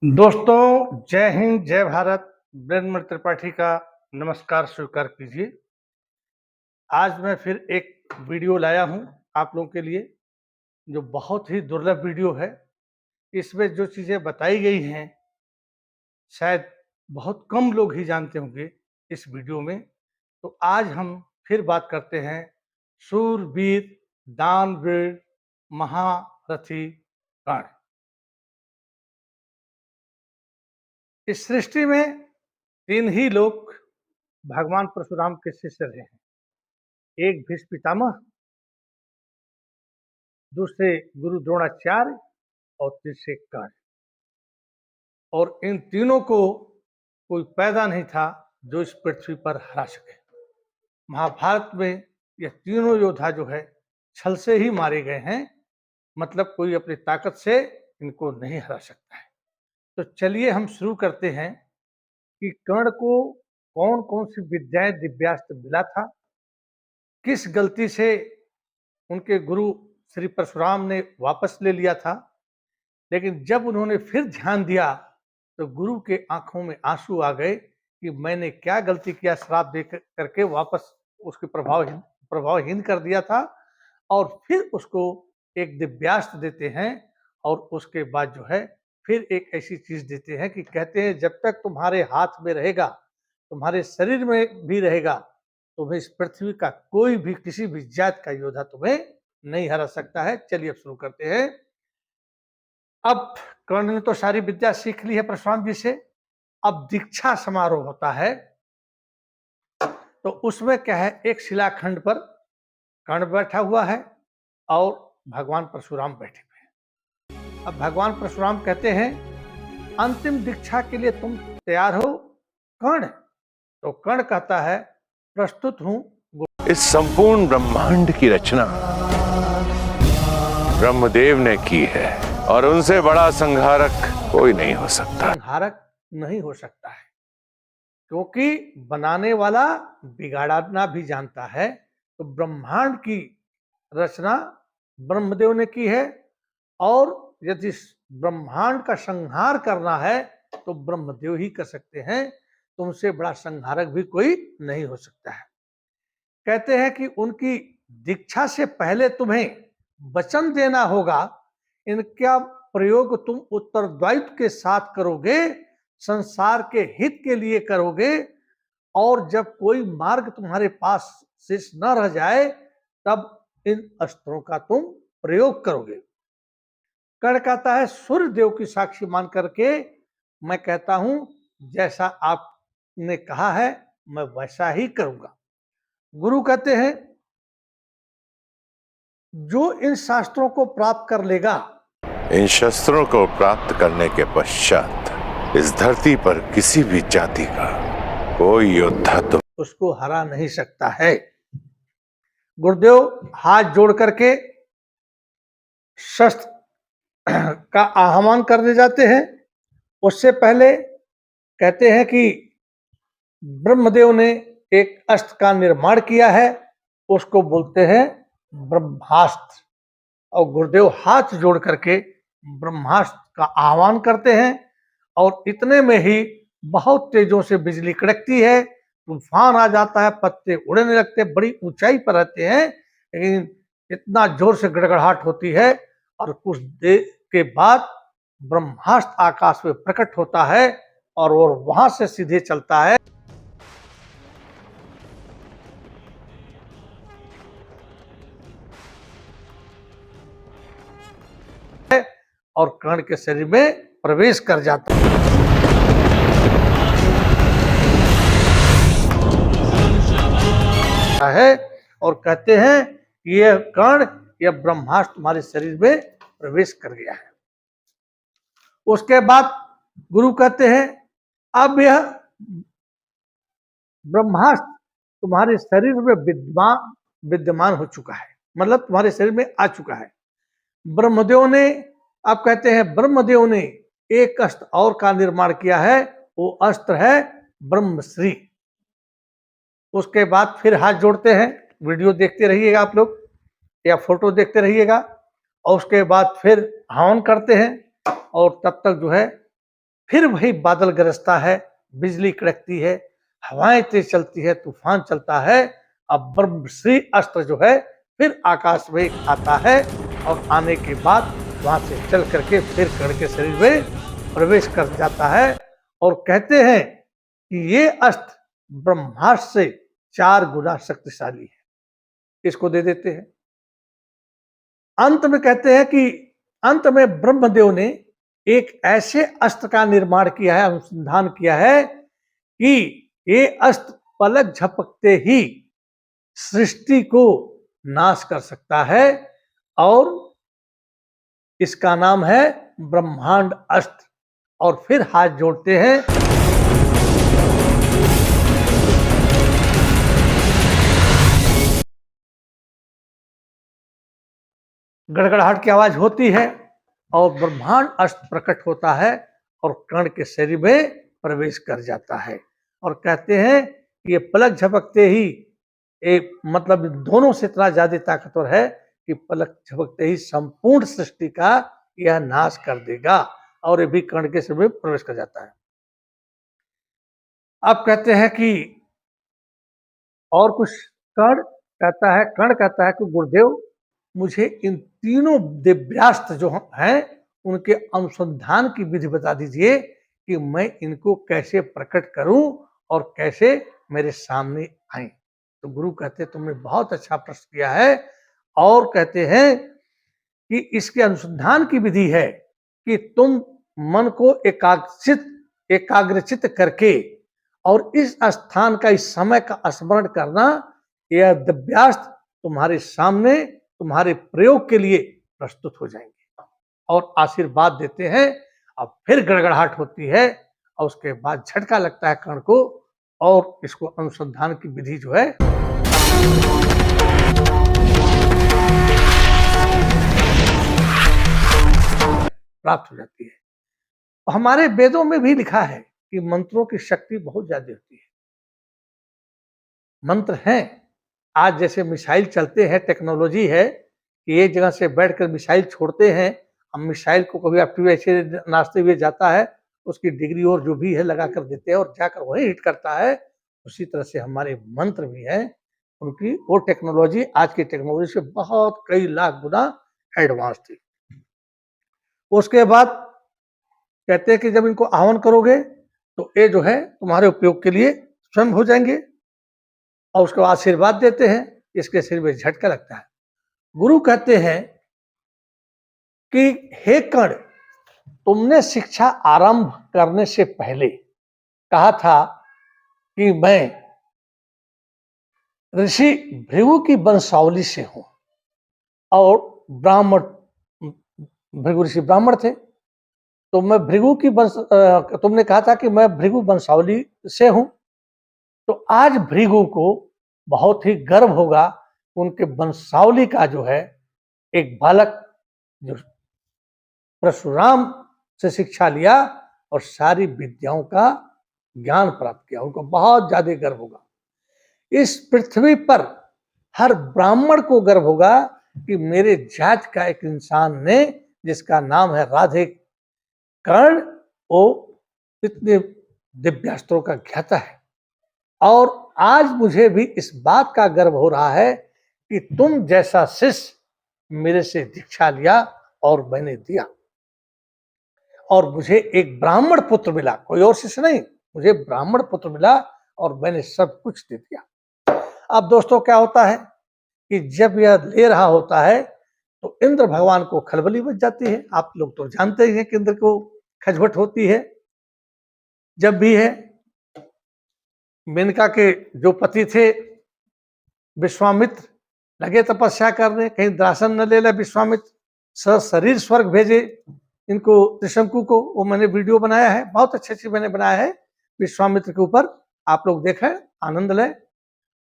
दोस्तों, जय हिंद, जय भारत। ब्रह्म त्रिपाठी का नमस्कार स्वीकार कीजिए। आज मैं फिर एक वीडियो लाया हूं आप लोगों के लिए, जो बहुत ही दुर्लभ वीडियो है। इसमें जो चीज़ें बताई गई हैं, शायद बहुत कम लोग ही जानते होंगे इस वीडियो में। तो आज हम फिर बात करते हैं शूरवीर, दानवीर, महारथी कर्ण। इस सृष्टि में तीन ही लोग भगवान परशुराम के शिष्य रहे हैं। एक भीष्म पितामह, दूसरे गुरु द्रोणाचार्य और तीसरे कर्ण। और इन तीनों को कोई पैदा नहीं था जो इस पृथ्वी पर हरा सके। महाभारत में ये तीनों योद्धा जो है छल से ही मारे गए हैं, मतलब कोई अपनी ताकत से इनको नहीं हरा सकता है। तो चलिए हम शुरू करते हैं कि कर्ण को कौन कौन सी विद्याएं दिव्यास्त्र मिला था, किस गलती से उनके गुरु श्री परशुराम ने वापस ले लिया था। लेकिन जब उन्होंने फिर ध्यान दिया तो गुरु के आंखों में आंसू आ गए कि मैंने क्या गलती किया, श्राप दे करके वापस उसके प्रभावहीन कर दिया था। और फिर उसको एक दिव्यास्त्र देते हैं और उसके बाद जो है फिर एक ऐसी चीज देते हैं कि कहते हैं जब तक तुम्हारे हाथ में रहेगा, तुम्हारे शरीर में भी रहेगा, तुम्हें इस पृथ्वी का कोई भी किसी भी जात का योद्धा तुम्हें नहीं हरा सकता है। चलिए अब शुरू करते हैं। अब कर्ण ने तो सारी विद्या सीख ली है परशुराम जी से। अब दीक्षा समारोह होता है, तो उसमें क्या है, एक शिलाखंड पर कर्ण बैठा हुआ है और भगवान परशुराम बैठे हुए हैं। अब भगवान परशुराम कहते हैं अंतिम दीक्षा के लिए तुम तैयार हो कर्ण? तो कर्ण कहता है प्रस्तुत हूं। इस संपूर्ण ब्रह्मांड की रचना ब्रह्मदेव ने की है और उनसे बड़ा संहारक कोई नहीं हो सकता। संहारक नहीं हो सकता है, क्योंकि बनाने वाला बिगाड़ना भी जानता है। तो ब्रह्मांड की रचना ब्रह्मदेव ने की है, और यदि ब्रह्मांड का संहार करना है तो ब्रह्मदेव ही कर सकते हैं। तुमसे बड़ा संहारक भी कोई नहीं हो सकता है। कहते हैं कि उनकी दीक्षा से पहले तुम्हें वचन देना होगा, इनका प्रयोग तुम उत्तरदायित्व के साथ करोगे, संसार के हित के लिए करोगे, और जब कोई मार्ग तुम्हारे पास शेष न रह जाए तब इन अस्त्रों का तुम प्रयोग करोगे। कर्ण कहता है सूर्य देव की साक्षी मान करके मैं कहता हूं जैसा आपने कहा है मैं वैसा ही करूंगा। गुरु कहते हैं जो इन शास्त्रों को प्राप्त कर लेगा, इन शस्त्रों को प्राप्त करने के पश्चात इस धरती पर किसी भी जाति का कोई योद्धा तो उसको हरा नहीं सकता है। गुरुदेव हाथ जोड़ करके शस्त्र का आह्वान करने जाते हैं। उससे पहले कहते हैं कि ब्रह्मदेव ने एक अस्त्र का निर्माण किया है, उसको बोलते हैं ब्रह्मास्त्र। और गुरुदेव हाथ जोड़ करके ब्रह्मास्त्र का आह्वान करते हैं, और इतने में ही बहुत तेजों से बिजली कड़कती है, तूफान आ जाता है, पत्ते उड़ने लगते, बड़ी ऊंचाई पर रहते हैं, लेकिन इतना जोर से गड़गड़ाहट होती है। और कुछ देर के बाद ब्रह्मास्त्र आकाश में प्रकट होता है और वो वहां से सीधे चलता है और कर्ण के शरीर में प्रवेश कर जाता है और कहते हैं ये कर्ण, यह ब्रह्मास्त्र तुम्हारे शरीर में प्रवेश कर गया है। उसके बाद गुरु कहते हैं अब यह ब्रह्मास्त्र तुम्हारे शरीर में विद्यमान हो चुका है, मतलब तुम्हारे शरीर में आ चुका है। ब्रह्मदेव ने, अब कहते हैं ब्रह्मदेव ने एक अस्त्र और का निर्माण किया है, वो अस्त्र है ब्रह्मश्री। उसके बाद फिर हाथ जोड़ते हैं, वीडियो देखते रहिएगा आप लोग या फोटो देखते रहिएगा, और उसके बाद फिर हवन करते हैं, और तब तक जो है फिर वही बादल गरजता है, बिजली कड़कती है, हवाएं तेज चलती है, तूफान चलता है। अब ब्रह्मश्री अस्त्र जो है फिर आकाश में आता है और आने के बाद वहां से चल करके फिर कर्ण के शरीर में प्रवेश कर जाता है और कहते हैं कि ये अस्त्र ब्रह्मास्त्र से 4 गुना शक्तिशाली है। इसको दे देते हैं। अंत में कहते हैं कि अंत में ब्रह्मदेव ने एक ऐसे अस्त्र का निर्माण किया है, अनुसंधान किया है कि ये अस्त्र पलक झपकते ही सृष्टि को नाश कर सकता है और इसका नाम है ब्रह्मांड अस्त्र। और फिर हाथ जोड़ते हैं। गड़गड़ाहट की आवाज होती है और ब्रह्मांड अस्त्र प्रकट होता है और कर्ण के शरीर में प्रवेश कर जाता है। और कहते हैं कि ये पलक झपकते ही एक मतलब दोनों से इतना ज्यादा ताकतवर है कि पलक झपकते ही संपूर्ण सृष्टि का यह नाश कर देगा और ये भी कर्ण के शरीर में प्रवेश कर जाता है। अब कहते हैं कि और कुछ कर्ण कहता है कि गुरुदेव मुझे इन तीनों दिव्यास्त्र जो हैं उनके अनुसंधान की विधि बता दीजिए कि मैं इनको कैसे प्रकट करूं और कैसे मेरे सामने आए। तो गुरु कहते तुमने बहुत अच्छा प्रश्न किया है और कहते हैं कि इसके अनुसंधान की विधि है कि तुम मन को एकाग्रचित करके और इस स्थान का, इस समय का स्मरण करना। यह दिव्यास्त्र तुम्हारे सामने तुम्हारे प्रयोग के लिए प्रस्तुत हो जाएंगे और आशीर्वाद देते हैं। अब फिर गड़गड़ाहट होती है और उसके बाद झटका लगता है कर्ण को और इसको अनुसंधान की विधि जो है प्राप्त हो जाती है। हमारे वेदों में भी लिखा है कि मंत्रों की शक्ति बहुत ज्यादा होती है। मंत्र हैं, आज जैसे मिसाइल चलते हैं, टेक्नोलॉजी है कि एक जगह से बैठकर मिसाइल छोड़ते हैं। हम मिसाइल को कभी आपकी ऐसे नाचते हुए जाता है, उसकी डिग्री और जो भी है लगा कर देते हैं और जाकर वही हिट करता है। उसी तरह से हमारे मंत्र भी हैं, उनकी वो टेक्नोलॉजी आज की टेक्नोलॉजी से बहुत कई लाख गुना एडवांस थी। उसके बाद कहते हैं कि जब इनको आह्वान करोगे तो ये जो है तुम्हारे उपयोग के लिए स्वयं हो जाएंगे और उसको आशीर्वाद देते हैं। इसके सिर में झटका लगता है। गुरु कहते हैं कि हे कर्ण, तुमने शिक्षा आरंभ करने से पहले कहा था कि मैं ऋषि भृगु की वंशावली से हूं और ब्राह्मण, भृगु ऋषि ब्राह्मण थे, तो मैं भृगु की तुमने कहा था कि मैं भृगु वंशावली से हूं। तो आज भृगु को बहुत ही गर्व होगा, उनके वंशावली का जो है एक बालक जो परशुराम से शिक्षा लिया और सारी विद्याओं का ज्ञान प्राप्त किया, उनको बहुत ज्यादा गर्व होगा। इस पृथ्वी पर हर ब्राह्मण को गर्व होगा कि मेरे जात का एक इंसान ने, जिसका नाम है राधे कर्ण, वो इतने दिव्यास्त्रों का ज्ञाता है। और आज मुझे भी इस बात का गर्व हो रहा है कि तुम जैसा शिष्य मेरे से दीक्षा लिया और मैंने दिया और मुझे एक ब्राह्मण पुत्र मिला, कोई और शिष्य नहीं, मुझे ब्राह्मण पुत्र मिला और मैंने सब कुछ दे दिया। अब दोस्तों क्या होता है कि जब यह ले रहा होता है तो इंद्र भगवान को खलबली मच जाती है। आप लोग तो जानते ही हैं कि इंद्र को खजबट होती है। जब भी है मेनका के जो पति थे विश्वामित्र लगे तपस्या करने, कहीं दर्शन न ले ले विश्वामित्र, शरीर स्वर्ग भेजे इनको त्रिशंकु को, वो मैंने वीडियो बनाया है, बहुत अच्छे मैंने बनाया है विश्वामित्र के ऊपर, आप लोग देखें आनंद लें।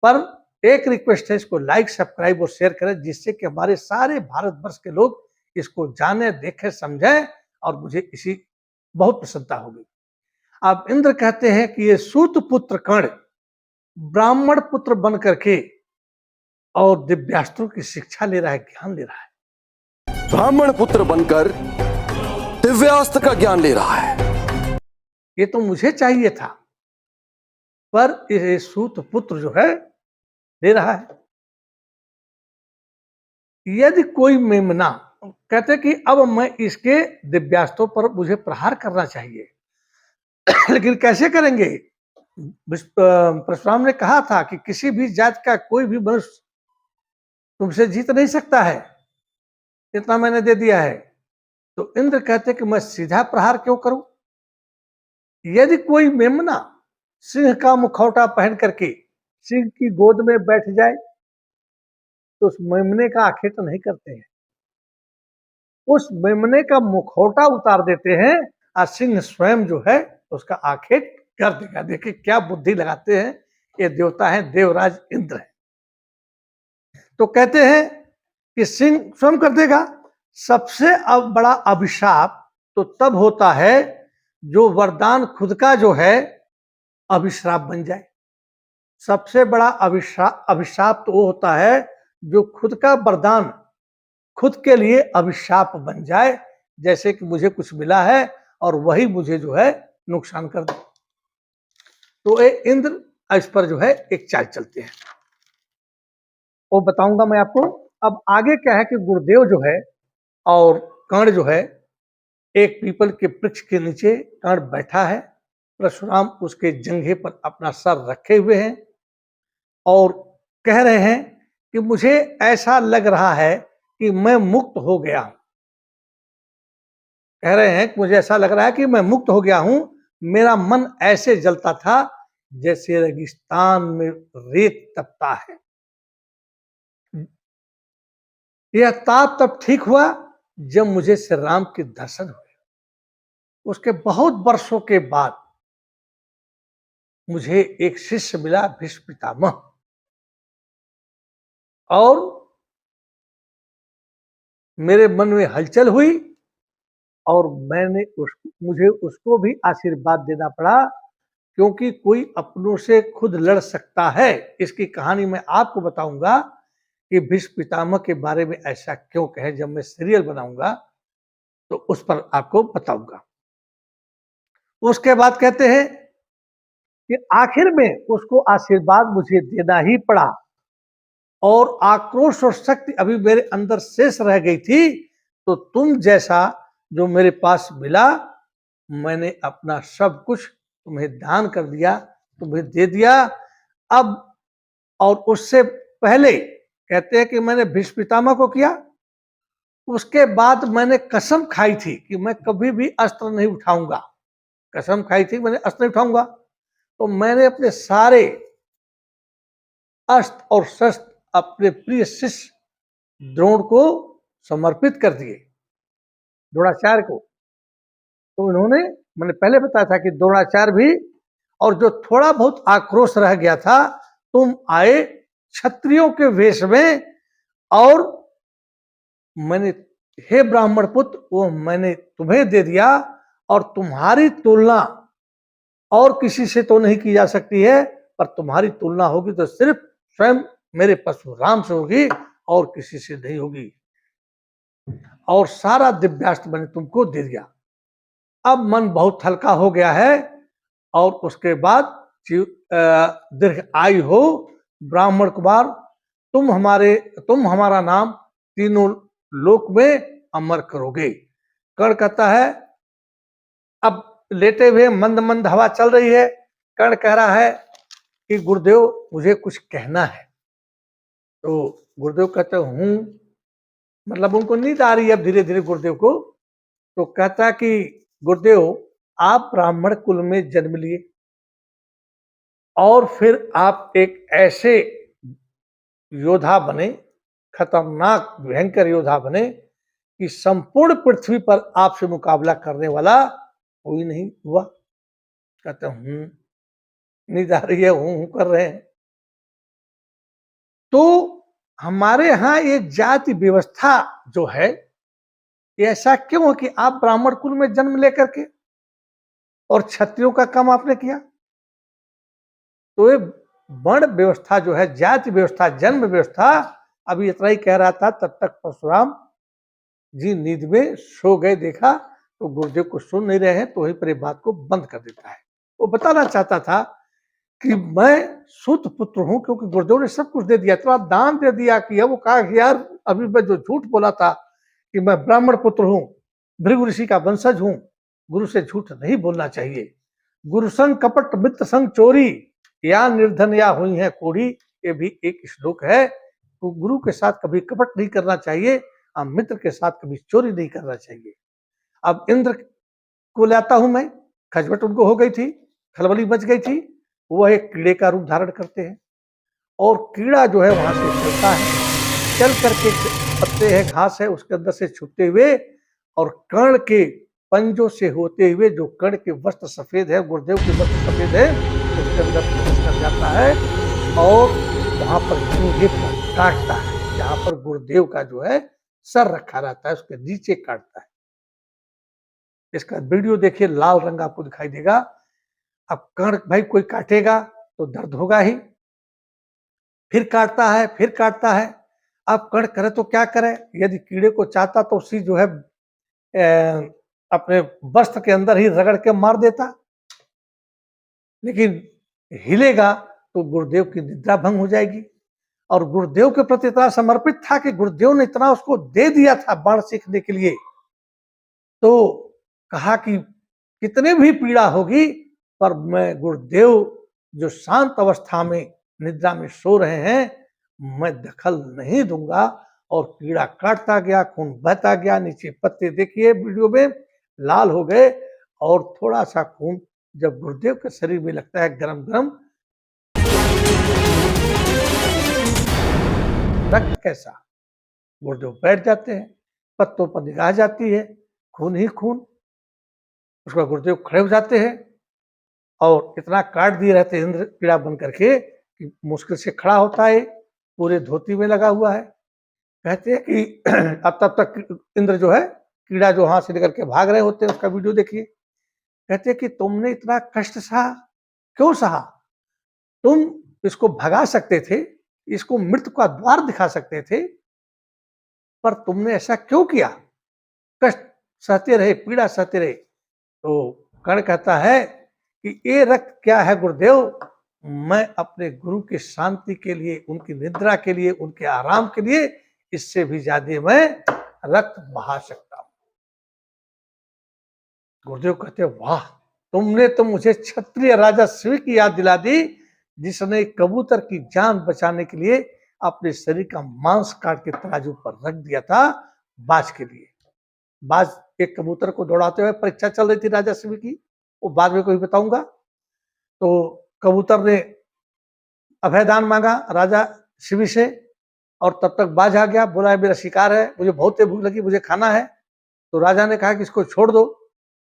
पर एक रिक्वेस्ट है, इसको लाइक सब्सक्राइब और शेयर करें जिससे कि हमारे सारे भारतवर्ष के लोग इसको जाने, देखें, समझें और मुझे इसी बहुत प्रसन्नता होगी। अब इंद्र कहते हैं कि ये सूत पुत्र कर्ण ब्राह्मण पुत्र बन करके और दिव्यास्त्रों की शिक्षा ले रहा है, ज्ञान ले रहा है। ब्राह्मण पुत्र बनकर दिव्यास्त्र का ज्ञान ले रहा है। ये तो मुझे चाहिए था, पर ये सूत पुत्र जो है दे रहा है। यदि कोई मेमना, कहते कि अब मैं इसके दिव्यास्त्रों पर मुझे प्रहार करना चाहिए, लेकिन कैसे करेंगे? परशुराम ने कहा था कि किसी भी जात का कोई भी मनुष्य तुमसे जीत नहीं सकता है, इतना मैंने दे दिया है। तो इंद्र कहते कि मैं सीधा प्रहार क्यों करूं? यदि कोई मेमना सिंह का मुखौटा पहन करके सिंह की गोद में बैठ जाए तो उस मेमने का आखेट नहीं करते हैं, उस मेमने का मुखौटा उतार देते हैं और सिंह स्वयं जो है उसका आखेट कर देगा। देखिए क्या बुद्धि लगाते हैं, ये देवता है, देवराज इंद्र है। तो कहते हैं कि सिंह स्वयं कर देगा। सबसे अब बड़ा अभिशाप तो तब होता है जो वरदान खुद का जो है अभिश्राप बन जाए। सबसे बड़ा अभिशाप तो वो होता है जो खुद का वरदान खुद के लिए अभिशाप बन जाए, जैसे कि मुझे कुछ मिला है और वही मुझे जो है नुकसान कर दे। तो ये इंद्र इस पर जो है एक चाल चलते हैं, वो बताऊंगा मैं आपको। अब आगे क्या है कि गुरुदेव जो है और कर्ण जो है, एक पीपल के वृक्ष के नीचे कर्ण बैठा है, परशुराम उसके जंघे पर अपना सर रखे हुए हैं और कह रहे हैं कि मुझे ऐसा लग रहा है कि मैं मुक्त हो गया हूं। कह रहे हैं कि मुझे ऐसा लग रहा है कि मैं मुक्त हो गया हूं। मेरा मन ऐसे जलता था जैसे रेगिस्तान में रेत तपता है। यह ताप तब ठीक हुआ जब मुझे श्री राम के दर्शन हुए। उसके बहुत वर्षों के बाद मुझे एक शिष्य मिला, भीष्म पितामह, और मेरे मन में हलचल हुई और मुझे उसको भी आशीर्वाद देना पड़ा, क्योंकि कोई अपनों से खुद लड़ सकता है। इसकी कहानी मैं आपको बताऊंगा कि भीष्म पितामह के बारे में ऐसा क्यों कहे, जब मैं सीरियल बनाऊंगा तो उस पर आपको बताऊंगा। उसके बाद कहते हैं कि आखिर में उसको आशीर्वाद मुझे देना ही पड़ा और आक्रोश और शक्ति अभी मेरे अंदर शेष रह गई थी, तो तुम जैसा जो मेरे पास मिला, मैंने अपना सब कुछ तुम्हें दान कर दिया, तुम्हें दे दिया। अब और उससे पहले कहते हैं कि मैंने भीष्म पितामह को किया, उसके बाद मैंने कसम खाई थी कि मैं कभी भी अस्त्र नहीं उठाऊंगा। कसम खाई थी मैंने अस्त्र नहीं उठाऊंगा, तो मैंने अपने सारे अस्त्र और शस्त्र अपने प्रिय शिष्य द्रोण को समर्पित कर दिए, द्रोणाचार्य को। तो उन्होंने, मैंने पहले बताया था कि द्रोणाचार्य भी, और जो थोड़ा बहुत आक्रोश रह गया था, तुम आए क्षत्रियों के वेश में और मैंने, हे ब्राह्मण पुत्र, वो मैंने तुम्हें दे दिया और तुम्हारी तुलना और किसी से तो नहीं की जा सकती है, पर तुम्हारी तुलना होगी तो सिर्फ स्वयं मेरे परशुराम से होगी और किसी से नहीं होगी। और सारा दिव्यास्त्र मैंने तुमको दे दिया। अब मन बहुत हल्का हो गया है और उसके बाद दीर्घ आयु हो ब्राह्मण कुमार, तुम हमारा नाम तीनों लोक में अमर करोगे। कर्ण कहता है, अब लेटे हुए मंद मंद हवा चल रही है, कर्ण कह रहा है कि गुरुदेव मुझे कुछ कहना है। तो गुरुदेव कहते हूं, मतलब उनको नींद आ रही है अब धीरे धीरे गुरुदेव को। तो कहता कि गुरुदेव आप ब्राह्मण कुल में जन्म लिए और फिर आप एक ऐसे योद्धा बने, खतरनाक भयंकर योद्धा बने कि संपूर्ण पृथ्वी पर आपसे मुकाबला करने वाला कोई नहीं हुआ। कहते हूं, नींद आ रही है, हूं कर रहे हैं। तो हमारे यहां ये जाति व्यवस्था जो है, ऐसा क्यों है कि आप ब्राह्मण कुल में जन्म लेकर के और क्षत्रियों का काम आपने किया? तो ये वर्ण व्यवस्था जो है, जाति व्यवस्था, जन्म व्यवस्था, अभी इतना ही कह रहा था तब तक परशुराम जी नींद में सो गए। देखा तो गुरुदेव को सुन नहीं रहे हैं, तो वहीं पर ये बात को बंद कर देता है। वो बताना चाहता था कि मैं सूत पुत्र हूं, क्योंकि गुरुदेव ने सब कुछ दे दिया, तो आप दान दे दिया कि वो कहा कि यार अभी मैं जो झूठ बोला था कि मैं ब्राह्मण पुत्र हूं, भृगु ऋषि का वंशज हूं, गुरु से झूठ नहीं बोलना चाहिए। गुरु संग कपट मित्र संग चोरी, या निर्धन या हुई है कोड़ी, ये भी एक श्लोक है। तो गुरु के साथ कभी कपट नहीं करना चाहिए और मित्र के साथ कभी चोरी नहीं करना चाहिए। अब इंद्र को लाता हूं मैं, खजबट उनको हो गई थी, खलबली मच गई थी, वह एक कीड़े का रूप धारण करते हैं और कीड़ा जो है वहां से चलता है, चल करके पत्ते है, घास है, उसके अंदर से छुपते हुए और कर्ण के पंजों से होते हुए, जो कर्ण के वस्त्र सफेद है, गुरुदेव के वस्त्र सफेद है, उसके अंदर प्रवेश कर जाता है और वहां पर जंघे पर काटता है, जहां पर गुरुदेव का जो है सर रखा रहता है, उसके नीचे काटता है। इसका वीडियो देखिए, लाल रंग आपको दिखाई देगा। अब कर्ण भाई कोई काटेगा तो दर्द होगा ही, फिर काटता है, फिर काटता है। अब कर्ण करे तो क्या करे, यदि कीड़े को चाहता तो उसी जो है अपने वस्त्र के अंदर ही रगड़ के मार देता, लेकिन हिलेगा तो गुरुदेव की निद्रा भंग हो जाएगी। और गुरुदेव के प्रति इतना समर्पित था कि गुरुदेव ने इतना उसको दे दिया था बाण सीखने के लिए, तो कहा कि कितने भी पीड़ा होगी पर मैं गुरुदेव जो शांत अवस्था में निद्रा में सो रहे हैं, मैं दखल नहीं दूंगा। और कीड़ा काटता गया, खून बहता गया, नीचे पत्ते देखिए वीडियो में लाल हो गए और थोड़ा सा खून जब गुरुदेव के शरीर में लगता है गरम गरम, रक्त कैसा, गुरुदेव बैठ जाते हैं, पत्तों पर निगाह जाती है, खून ही खून। उसका गुरुदेव खड़े हो जाते हैं और इतना काट दिए रहते इंद्र कीड़ा बन करके कि मुश्किल से खड़ा होता है, पूरे धोती में लगा हुआ है। कहते हैं कि अब तब तक इंद्र जो है कीड़ा जो हाथ से लेकर के भाग रहे होते हैं, उसका वीडियो देखिए। कहते हैं कि तुमने इतना कष्ट सहा, क्यों सहा? तुम इसको भगा सकते थे, इसको मृत्यु का द्वार दिखा सकते थे, पर तुमने ऐसा क्यों किया? कष्ट सहते रहे, पीड़ा सहते रहे। तो कर्ण कहता है कि ये रक्त क्या है गुरुदेव, मैं अपने गुरु की शांति के लिए, उनकी निद्रा के लिए, उनके आराम के लिए इससे भी ज्यादा मैं रक्त बहा सकता हूं। गुरुदेव कहते वाह, तुमने तो मुझे क्षत्रिय राजा शिव की याद दिला दी, जिसने कबूतर की जान बचाने के लिए अपने शरीर का मांस काट के तराजू पर रख दिया था बाज के लिए। बाज एक कबूतर को दौड़ाते हुए परीक्षा चल रही थी राजा शिव की, वो बाद में कोई बताऊंगा। तो कबूतर ने अभयदान मांगा राजा शिव से और तब तक बाज आ गया, बोला मेरा शिकार है, मुझे बहुत भूख लगी, मुझे खाना है। तो राजा ने कहा कि इसको छोड़ दो,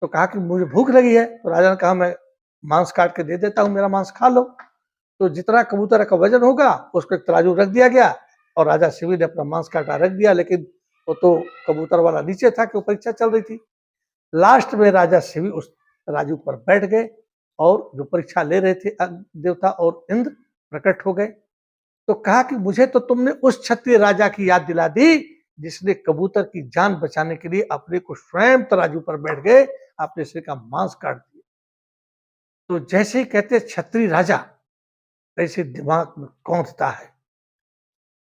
तो कहा कि मुझे भूख लगी है। तो राजा ने कहा मैं मांस काट के दे देता हूँ, मेरा मांस खा लो। तो जितना कबूतर का वजन होगा उसको एक तराजू रख दिया गया और राजा शिव ने अपना मांस काटा रख दिया, लेकिन वो तो कबूतर वाला नीचे था कि वो परीक्षा चल रही थी। लास्ट में राजा शिव उस तराजू पर बैठ गए और जो परीक्षा ले रहे थे देवता और इंद्र प्रकट हो गए। तो कहा कि मुझे तो तुमने उस क्षत्रिय राजा की याद दिला दी जिसने कबूतर की जान बचाने के लिए अपने को स्वयं तराजू पर बैठ गए, अपने सिर का मांस काट दिया। तो जैसे ही कहते क्षत्रिय राजा, ऐसे दिमाग में कौंधता है।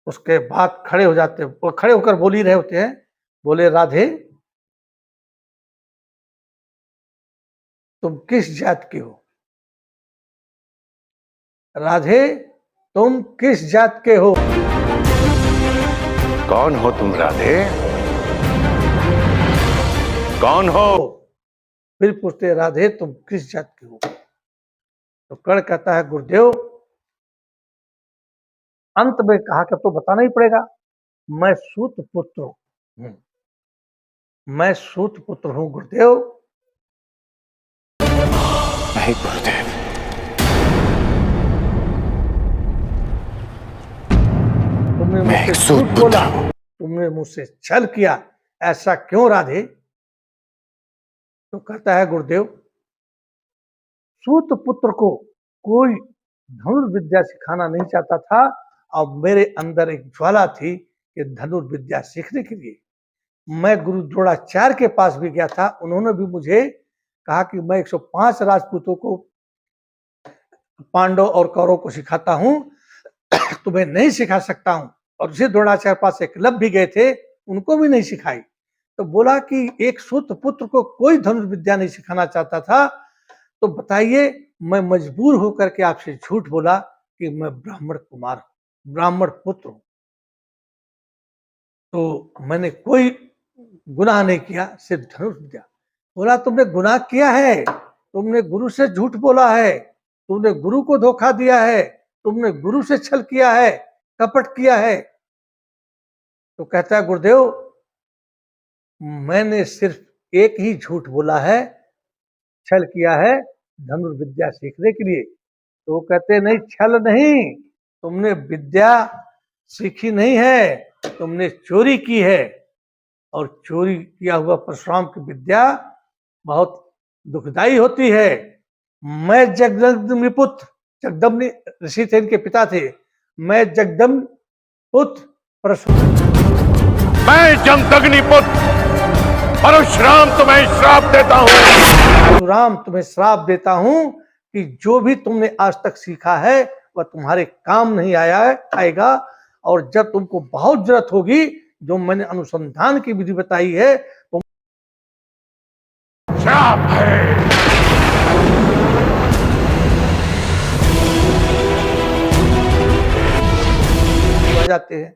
उसके बाद खड़े हो जाते हैं, वो खड़े होकर बोल ही रहे होते हैं, बोले राधे तुम किस जात के हो? राधे तुम किस जात के हो? कौन हो तुम राधे? कौन हो? फिर पूछते राधे तुम किस जात के हो? तो कर्ण कहता है गुरुदेव, अंत में कहा कि तो बताना ही पड़ेगा, मैं सूत पुत्र हूं, मैं सूत पुत्र हूं गुरुदेव। नहीं गुरुदेव, तुमने मुझसे झूठ बोला, तुमने मुझसे छल किया, ऐसा क्यों राधे? तो कहता है गुरुदेव, सूत पुत्र को कोई धनुर्विद्या सिखाना नहीं चाहता था और मेरे अंदर एक ज्वाला थी कि धनुर्विद्या सीखने के लिए, मैं गुरु द्रोणाचार्य के पास भी गया था, उन्होंने भी मुझे कहा कि मैं 105 राजपूतों को, पांडव और कौरव को सिखाता हूं, तुम्हें नहीं सिखा सकता हूं। और उसी द्रोणाचार्य पास एकलव्य भी गए थे, उनको भी नहीं सिखाई। तो बोला कि एक सूत पुत्र को कोई धनुष विद्या नहीं सिखाना चाहता था, तो बताइए मैं मजबूर होकर के आपसे झूठ बोला कि मैं ब्राह्मण कुमार हूं, ब्राह्मण पुत्र हूं। तो मैंने कोई गुनाह नहीं किया, सिर्फ धनुष विद्या। बोला तुमने गुनाह किया है, तुमने गुरु से झूठ बोला है, तुमने गुरु को धोखा दिया है, तुमने गुरु से छल किया है, कपट किया है। तो कहता है गुरुदेव मैंने सिर्फ एक ही झूठ बोला है, छल किया है धनुर्विद्या सीखने के लिए। तो कहते नहीं, छल नहीं, तुमने विद्या सीखी नहीं है, तुमने चोरी की है। और चोरी किया हुआ परशुराम की विद्या बहुत दुखदाई होती है। मैं जगदम्ब पुत्र, जगदम्ब ऋषि थे, इनके पिता थे। मैं जगदम्ब पुत्र मैं जमदग्नि पुत्र परशुराम तुम्हें श्राप देता हूँ। परशुराम तुम्हें श्राप देता हूं कि जो भी तुमने आज तक सीखा है वह तुम्हारे काम नहीं आएगा। और जब तुमको बहुत जरूरत होगी, जो मैंने अनुसंधान की विधि बताई है, तो श्राप है। जाते हैं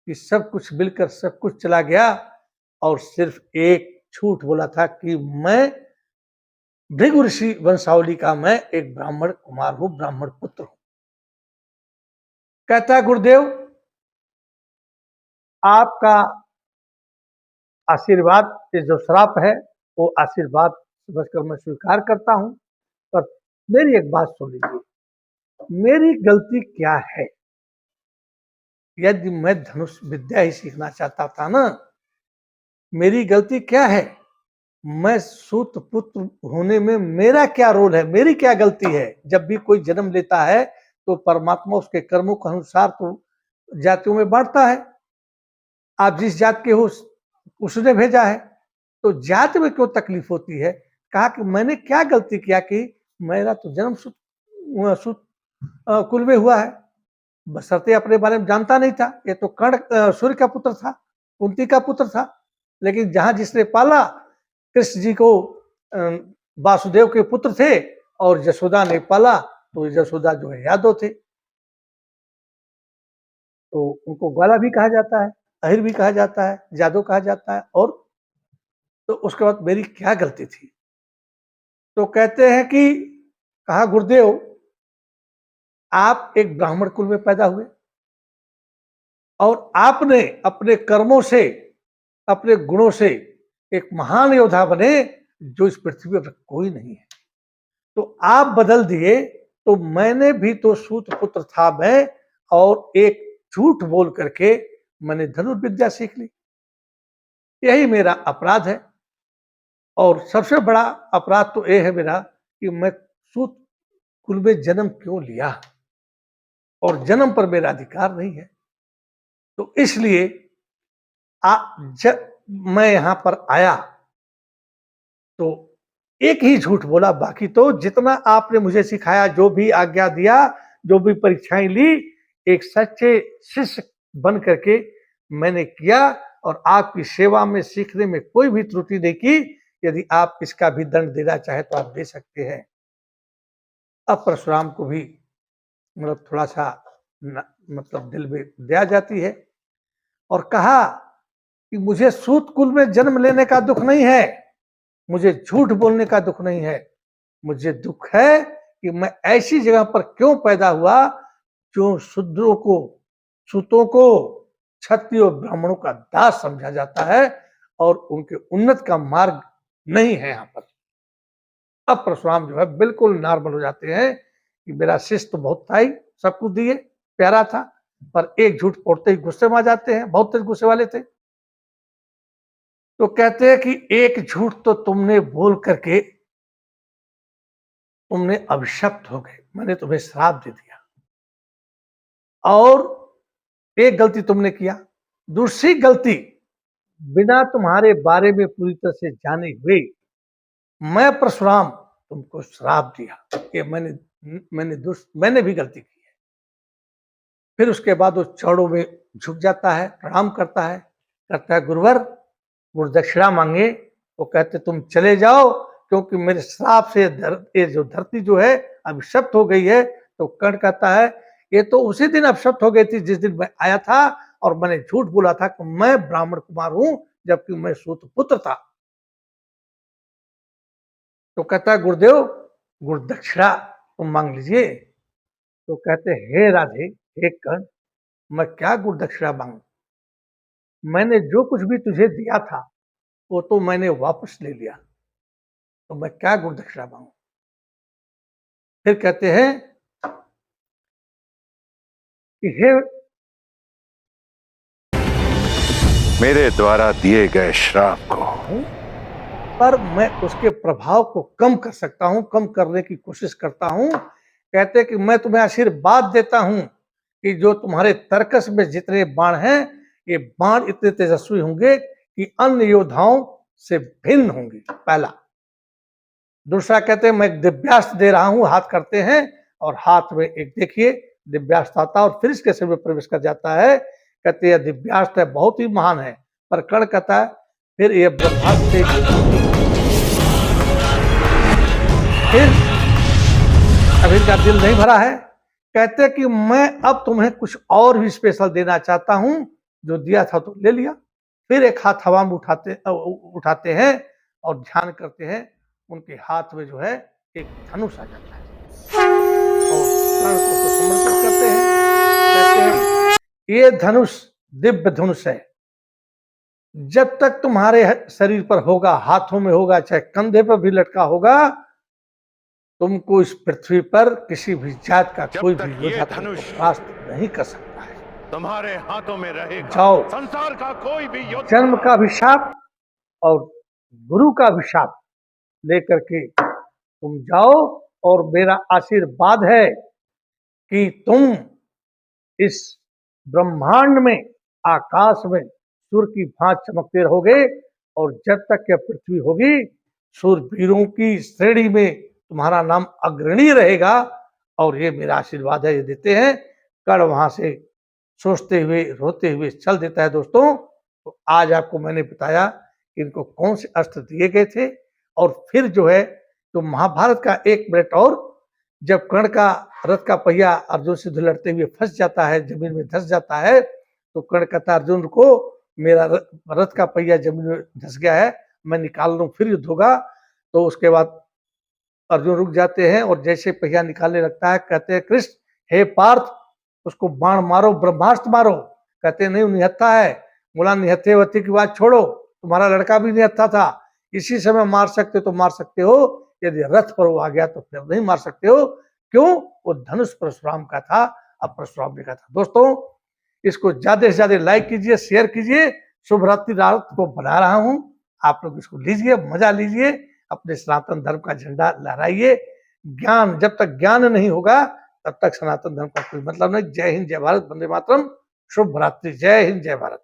कि सब कुछ मिलकर सब कुछ चला गया, और सिर्फ एक झूठ बोला था कि मैं भृगु ऋषि वंशावली का मैं एक ब्राह्मण कुमार हूं, ब्राह्मण पुत्र हूं। कहता है गुरुदेव आपका आशीर्वाद से जो श्राप है वो आशीर्वाद समझकर मैं स्वीकार करता हूं, पर मेरी एक बात सुन लीजिए, मेरी गलती क्या है? यदि मैं धनुष विद्या ही सीखना चाहता था ना, मेरी गलती क्या है? मैं सूत पुत्र होने में मेरा क्या रोल है, मेरी क्या गलती है? जब भी कोई जन्म लेता है तो परमात्मा उसके कर्मों के अनुसार तो जातियों में बांटता है। आप जिस जात के हो उसने भेजा है, तो जात में क्यों तकलीफ होती है? कहा कि मैंने क्या गलती किया कि मेरा तो जन्म सूत कुल में हुआ है, बशर्ते अपने बारे में जानता नहीं था। ये तो कर्ण सूर्य का पुत्र था, कुंती का पुत्र था, लेकिन जहां जिसने पाला, कृष्ण जी को वासुदेव के पुत्र थे, और यशोदा ने पाला तो यशोदा जो है यादव थे, तो उनको ग्वाला भी कहा जाता है, अहिर भी कहा जाता है, यादव कहा जाता है। और तो उसके बाद मेरी क्या गलती थी? तो कहते हैं कि कहा गुरुदेव आप एक ब्राह्मण कुल में पैदा हुए, और आपने अपने कर्मों से, अपने गुणों से एक महान योद्धा बने, जो इस पृथ्वी पर कोई नहीं है। तो आप बदल दिए, तो मैंने भी तो सूत पुत्र था मैं, और एक झूठ बोल करके मैंने धनुर्विद्या सीख ली। यही मेरा अपराध है। और सबसे बड़ा अपराध तो यह है मेरा कि मैं सूत कुल में जन्म क्यों लिया, और जन्म पर मेरा अधिकार नहीं है। तो इसलिए जब मैं यहां पर आया तो एक ही झूठ बोला, बाकी तो जितना आपने मुझे सिखाया, जो भी आज्ञा दिया, जो भी परीक्षाएं ली, एक सच्चे शिष्य बन करके मैंने किया, और आपकी सेवा में सीखने में कोई भी त्रुटि नहीं की। यदि आप इसका भी दंड देना चाहे तो आप दे सकते हैं। अब परशुराम को भी मतलब थोड़ा सा मतलब दिल में दया जाती है, और कहा कि मुझे सूत कुल में जन्म लेने का दुख नहीं है, मुझे झूठ बोलने का दुख नहीं है, मुझे दुख है कि मैं ऐसी जगह पर क्यों पैदा हुआ जो शूद्रों को, सूतों को, क्षत्रियों ब्राह्मणों का दास समझा जाता है, और उनके उन्नत का मार्ग नहीं है यहाँ पर। अब परशुराम जो है बिल्कुल नॉर्मल हो जाते हैं कि मेरा शिष्य तो बहुत था ही, सब कुछ दिए, प्यारा था, पर एक झूठ पड़ते ही गुस्से में आ जाते हैं, बहुत तेज गुस्से वाले थे। तो कहते हैं कि एक झूठ तो तुमने बोल करके तुमने अभिशप्त हो गए, मैंने तुम्हें श्राप दे दिया। और एक गलती तुमने किया, दूसरी गलती बिना तुम्हारे बारे में पूरी तरह से जाने हुए मैं परशुराम तुमको श्राप दिया कि मैंने भी गलती की है। फिर उसके बाद वो चरणों में झुक जाता है, प्रणाम करता है गुरुवर गुरुदक्षिणा मांगे। वो कहते तुम चले जाओ, क्योंकि मेरे श्राप से ये जो धरती जो है अभिशप्त हो गई है। तो कर्ण कहता है ये तो उसी दिन अभिशप्त हो गई थी जिस दिन मैं आया था, और मैंने झूठ बोला था कि मैं ब्राह्मण कुमार हूं, जबकि मैं सूत पुत्र था। तो कहता है गुरुदेव गुरुदक्षिणा तुम मांग लीजिए। तो कहते हे राधे हे कर्ण, मैं क्या गुरुदक्षिणा मांगू, मैंने जो कुछ भी तुझे दिया था वो तो मैंने वापस ले लिया, तो मैं क्या गुरुदक्षिणा मांगू। फिर कहते हैं कि हे मेरे द्वारा दिए गए श्राप को पर मैं उसके प्रभाव को कम कर सकता हूं, कम करने की कोशिश करता हूं। कहते कि मैं तुम्हें आशीर्वाद देता हूं कि जो तुम्हारे तर्कस में जितने बाण हैं, ये बाण इतने तेजस्वी होंगे कि अन्य योद्धाओं से भिन्न होंगे। पहला। दूसरा कहते हैं मैं एक दिव्यास्त्र दे रहा हूं, हाथ करते हैं और हाथ में एक देखिए दिव्यास्त्र आता और फिर इसके सिर में प्रवेश कर जाता है। कहते हैं दिव्यास्त्र है, बहुत ही महान है। पर कर्ण कहता है फिर ये ब्रह्मास्त्र से फिर अभी का दिल नहीं भरा है। कहते कि मैं अब तुम्हें कुछ और भी स्पेशल देना चाहता हूं, जो दिया था तो ले लिया। फिर एक हाथ हवा में उठाते हैं और ध्यान करते हैं, उनके हाथ में जो है एक धनुष आ जाता है और कर्ण को समर्पित करते हैं। कहते हैं ये धनुष दिव्य धनुष है, जब तक तुम्हारे शरीर पर होगा, हाथों में होगा, चाहे कंधे पर भी लटका होगा, तुमको इस पृथ्वी पर किसी भी जात का कोई भी योद्धा धनुष परास्त नहीं कर सकता है। तुम्हारे हाथों में रहेगा। जाओ, संसार का कोई भी योद्धा जन्म का अभिशाप और गुरु का अभिशाप लेकर के तुम जाओ, और मेरा आशीर्वाद है कि तुम इस ब्रह्मांड में, आकाश में सूर्य की भांति चमकते रहोगे, और जब तक यह पृथ्वी होगी सूरवीरों की श्रेणी में तुम्हारा नाम अग्रणी रहेगा। और ये मेरा आशीर्वाद है, ये देते हैं। कर्ण वहां से सोचते हुए रोते हुए चल देता है। दोस्तों, तो आज आपको मैंने बताया कि इनको कौन से अस्त्र दिए गए थे। और फिर जो है तो महाभारत का 1 मिनट और, जब कर्ण का रथ का पहिया अर्जुन से लड़ते हुए फंस जाता है, जमीन में धंस जाता है, तो कर्ण कहता अर्जुन को मेरा रथ का पहिया जमीन में धंस गया है, मैं निकाल लूं फिर युद्ध होगा। तो उसके बाद अर्जुन रुक जाते हैं और जैसे पहिया निकालने लगता है, कहते हैं कृष्ण हे पार्थ उसको बाण मारो, ब्रह्मास्त्र मारो। कहते नहीं निहत्था है। बोला निहत्थे की बात छोड़ो, तुम्हारा लड़का भी निहत्था था, इसी समय मार सकते तो मार सकते हो, यदि रथ पर वो आ गया तो फिर नहीं मार सकते हो। क्यों? वो धनुष परशुराम का था, अब परशुराम ने कहा था। दोस्तों, इसको ज्यादा से ज्यादा लाइक कीजिए, शेयर कीजिए। शुभ रात्रि रात को बना रहा हूं, आप लोग इसको लीजिए, मजा लीजिए, अपने सनातन धर्म का झंडा लहराइए। ज्ञान, जब तक ज्ञान नहीं होगा तब तक सनातन धर्म का कोई मतलब नहीं। जय हिंद, जय भारत, वंदे मातरम। शुभ रात्रि, जय हिंद, जय भारत।